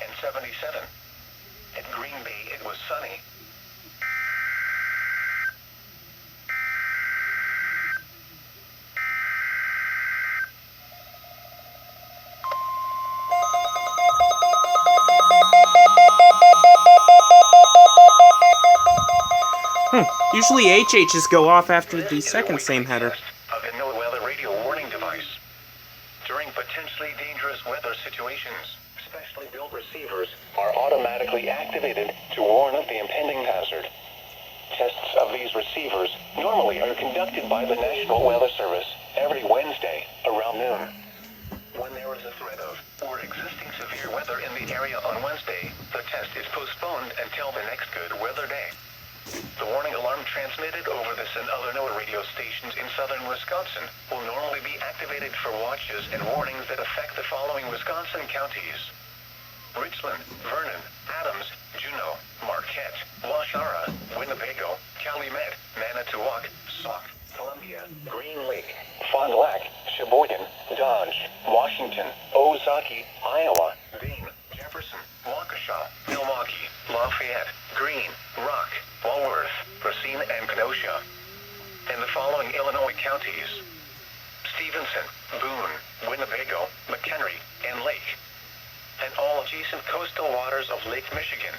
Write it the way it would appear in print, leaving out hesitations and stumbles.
and 77. At Green Bay, it was sunny. Usually HHs go off after the second same header. Of the no-weather radio warning device. During potentially dangerous weather situations, specially built receivers are automatically activated to warn of the impending hazard. Tests of these receivers normally are conducted by the National Weather Service every Wednesday around noon. When there is a threat of or existing severe weather in the area on Wednesday, the test is postponed until the next good weather day. The warning alarm transmitted over this and other NOAA radio stations in southern Wisconsin will normally be activated for watches and warnings that affect the following Wisconsin counties: Richland, Vernon, Adams, Juneau, Marquette, Waushara, Winnebago, Calumet, Manitowoc, Sauk, Columbia, Green Lake, Fond du Lac, Sheboygan, Dodge, Washington, Ozaukee, Iowa, Dane, Jefferson, Waukesha, Milwaukee, Lafayette, Greene, Rock, Walworth, Racine, and Kenosha. And the following Illinois counties: Stevenson, Boone, Winnebago, McHenry, and Lake. And all adjacent coastal waters of Lake Michigan.